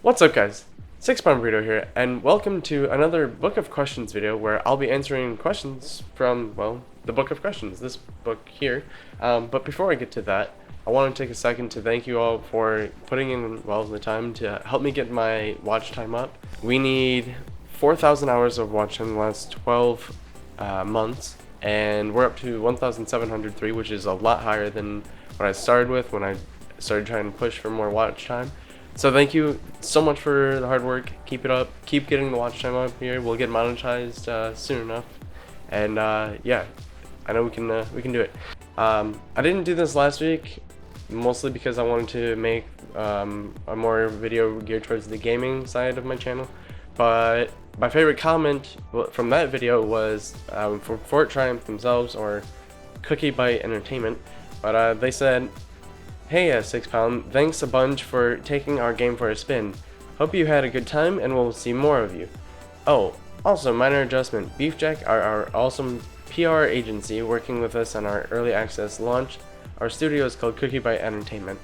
What's up, guys? Six Pound Burrito here, and welcome to another Book of Questions video where I'll be answering questions from, well, the Book of Questions, this book here. But before I get to that, I want to take a second to thank you all for putting in, well, the time to help me get my watch time up. We need 4,000 hours of watch time in the last 12 months, and we're up to 1,703, which is a lot higher than what I started with when I started trying to push for more watch time. So thank you so much for the hard work. Keep it up. Keep getting the watch time up here. We'll get monetized soon enough. And yeah, I know we can do it. I didn't do this last week, mostly because I wanted to make a more video geared towards the gaming side of my channel. But my favorite comment from that video was from Fort Triumph themselves, or Cookie Bite Entertainment. But they said, "Hey, 6 Pound, thanks a bunch for taking our game for a spin. Hope you had a good time and we'll see more of you. Oh, also minor adjustment, Beefjack are our awesome PR agency working with us on our early access launch. Our studio is called Cookie Bite Entertainment."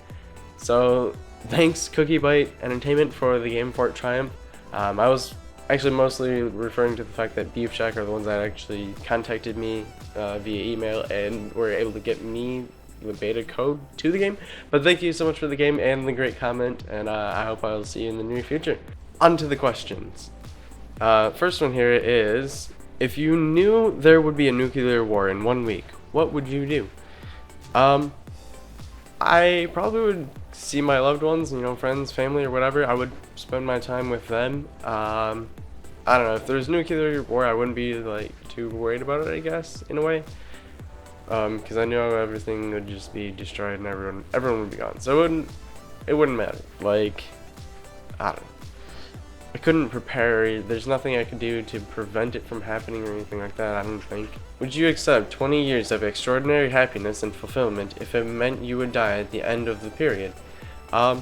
So thanks Cookie Bite Entertainment for the game Fort Triumph. I was actually mostly referring to the fact that Beefjack are the ones that actually contacted me via email and were able to get me the beta code to the game. But thank you so much for the game and the great comment, and I hope I'll see you in the near future. On to the questions. First one here is, if you knew there would be a nuclear war in 1 week, what would you do? I probably would see my loved ones, friends, family, or whatever. I would spend my time with them. I don't know, if there's nuclear war, I wouldn't be like too worried about it, I guess, in a way. Because I know everything would just be destroyed and everyone would be gone. So it wouldn't matter. Like, I don't know. I couldn't prepare. There's nothing I could do to prevent it from happening or anything like that, I don't think. Would you accept 20 years of extraordinary happiness and fulfillment if it meant you would die at the end of the period? I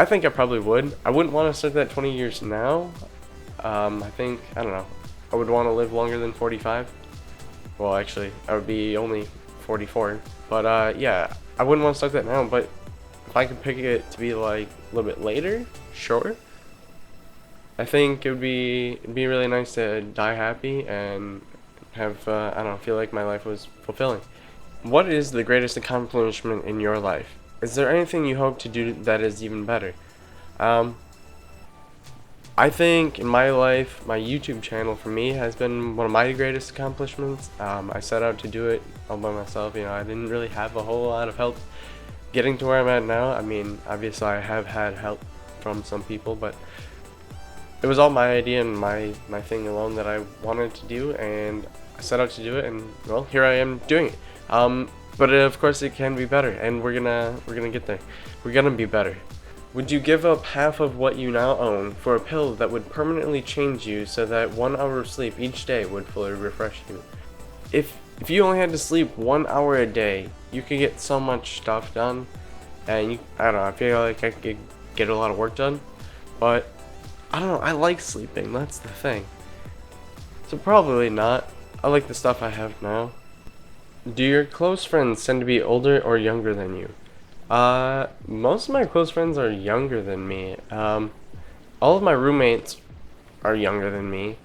think I probably would. I wouldn't want to start that 20 years now. I think, I don't know, I would want to live longer than 45. Well, actually, I would be only 44. But yeah, I wouldn't want to start that now, but if I could pick it to be like a little bit later, sure. I think it'd be really nice to die happy and have, I don't know, feel like my life was fulfilling. What is the greatest accomplishment in your life? Is there anything you hope to do that is even better? I think in my life, my YouTube channel for me has been one of my greatest accomplishments. I set out to do it all by myself. I didn't really have a whole lot of help getting to where I'm at now. I mean, obviously I have had help from some people, but it was all my idea and my thing alone that I wanted to do, and I set out to do it, and well, here I am doing it. But of course it can be better, and we're gonna get there. We're gonna be better. Would you give up half of what you now own for a pill that would permanently change you so that 1 hour of sleep each day would fully refresh you? If you only had to sleep 1 hour a day, you could get so much stuff done, and I don't know, I feel like I could get a lot of work done, but I don't know, I like sleeping, that's the thing. So probably not. I like the stuff I have now. Do your close friends tend to be older or younger than you? Most of my close friends are younger than me. All of my roommates are younger than me.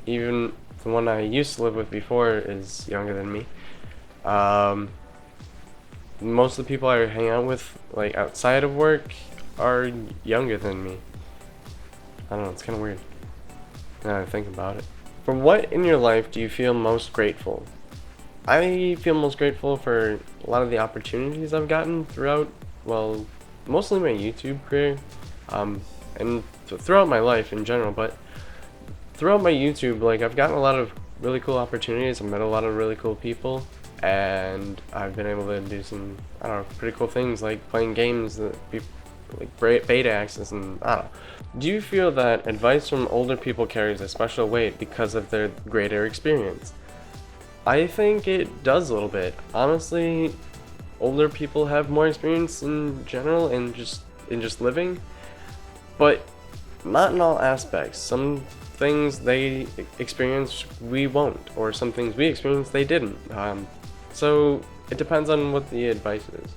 Even the one I used to live with before is younger than me. Most of the people I hang out with, like outside of work, are younger than me. I don't know, it's kind of weird now that I think about it. For what in your life do you feel most grateful? I feel most grateful for a lot of the opportunities I've gotten throughout, well, mostly my YouTube career, and throughout my life in general, but throughout my YouTube, like, I've gotten a lot of really cool opportunities, I've met a lot of really cool people, and I've been able to do some, I don't know, pretty cool things, like playing games that like beta access, and I don't know. Do you feel that advice from older people carries a special weight because of their greater experience? I think it does a little bit. Honestly, older people have more experience in general and just living, but not in all aspects. Some things they experience we won't, or some things we experience they didn't. So it depends on what the advice is.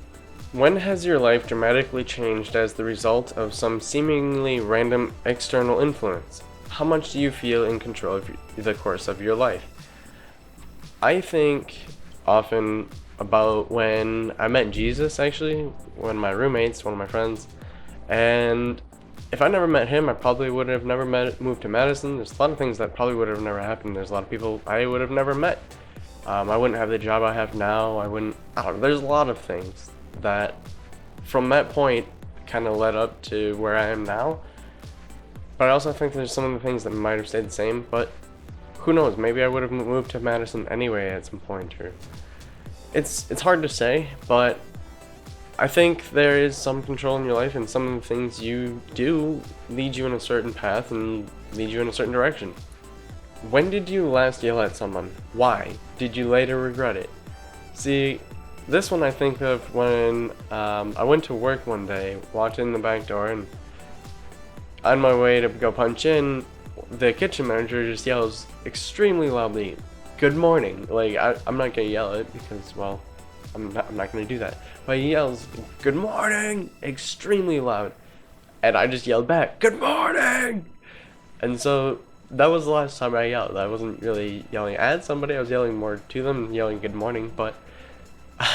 When has your life dramatically changed as the result of some seemingly random external influence? How much do you feel in control of the course of your life? I think often about when I met Jesus, actually, when my roommates, one of my friends, and if I never met him, I probably would have never moved to Madison. There's a lot of things that probably would have never happened. There's a lot of people I would have never met. I wouldn't have the job I have now. I don't know, there's a lot of things that from that point kind of led up to where I am now. But I also think there's some of the things that might have stayed the same, but who knows, maybe I would have moved to Madison anyway at some point, or it's hard to say, but I think there is some control in your life, and some of the things you do lead you in a certain path and lead you in a certain direction. When did you last yell at someone? Why? Did you later regret it? See, this one I think of when I went to work one day, walked in the back door, and on my way to go punch in, the kitchen manager just yells extremely loudly, "Good morning." Like, I'm not gonna yell it because, well, I'm not gonna do that. But he yells, "Good morning," extremely loud. And I just yelled back, "Good morning!" And so that was the last time I yelled. I wasn't really yelling at somebody, I was yelling more to them, yelling good morning, but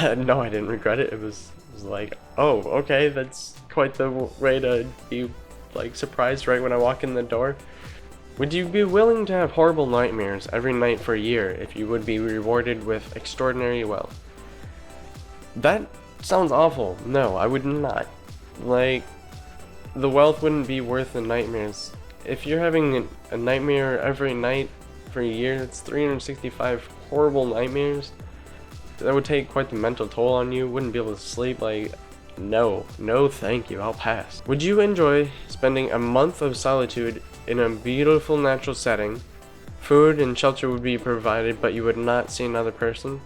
no, I didn't regret it. It was like, oh, okay, that's quite the way to be, like, surprised right when I walk in the door. Would you be willing to have horrible nightmares every night for a year if you would be rewarded with extraordinary wealth? That sounds awful. No, I would not. Like, the wealth wouldn't be worth the nightmares. If you're having a nightmare every night for a year, that's 365 horrible nightmares. That would take quite the mental toll on you. Wouldn't be able to sleep. Like, no thank you, I'll pass. Would you enjoy spending a month of solitude in a beautiful natural setting? Food and shelter would be provided, but you would not see another person.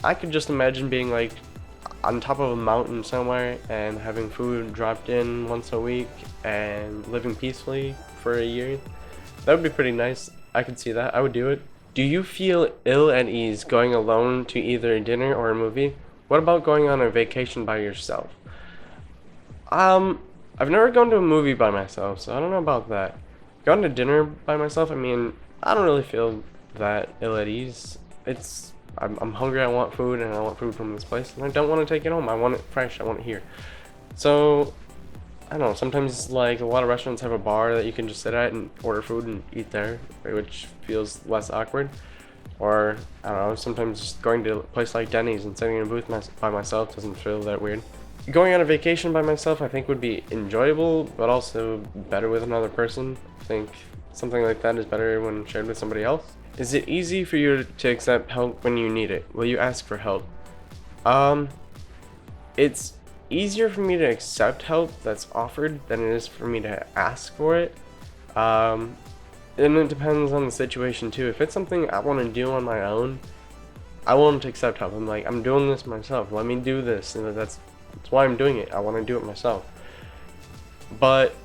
I could just imagine being like on top of a mountain somewhere and having food dropped in once a week and living peacefully for a year. That would be pretty nice. I could see that. I would do it. Do you feel ill at ease going alone to either dinner or a movie? What about going on a vacation by yourself? I've never gone to a movie by myself, so I don't know about that. Gone to dinner by myself, I mean, I don't really feel that ill at ease. I'm hungry, I want food, and I want food from this place, and I don't want to take it home. I want it fresh, I want it here. So, I don't know, sometimes, like, a lot of restaurants have a bar that you can just sit at and order food and eat there, which feels less awkward. Or, I don't know, sometimes just going to a place like Denny's and sitting in a booth by myself doesn't feel that weird. Going on a vacation by myself I think would be enjoyable, but also better with another person. I think something like that is better when shared with somebody else. Is it easy for you to accept help when you need it? Will you ask for help? It's easier for me to accept help that's offered than it is for me to ask for it. And it depends on the situation too. If it's something I want to do on my own, I won't accept help. I'm like, I'm doing this myself. Let me do this. And that's why I'm doing it. I want to do it myself. But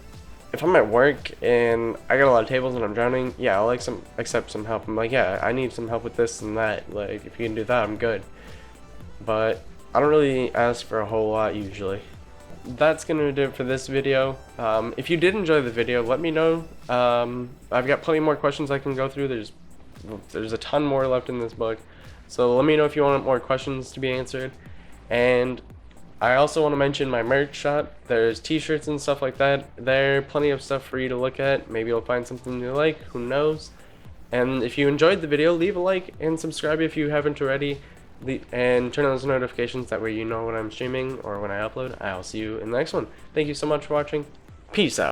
if I'm at work and I got a lot of tables and I'm drowning, yeah, I'll accept some help. I'm like, yeah, I need some help with this and that. Like, if you can do that, I'm good. But I don't really ask for a whole lot usually. That's gonna do it for this video. If you did enjoy the video, let me know. I've got plenty more questions I can go through. There's a ton more left in this book, so let me know if you want more questions to be answered. And I also want to mention my merch shop. There's t-shirts and stuff like that. There are plenty of stuff for you to look at. Maybe you'll find something you like, who knows. And if you enjoyed the video, leave a like and subscribe if you haven't already. And turn on those notifications, that way you know when I'm streaming or when I upload. I'll see you in the next one. Thank you so much for watching. Peace out.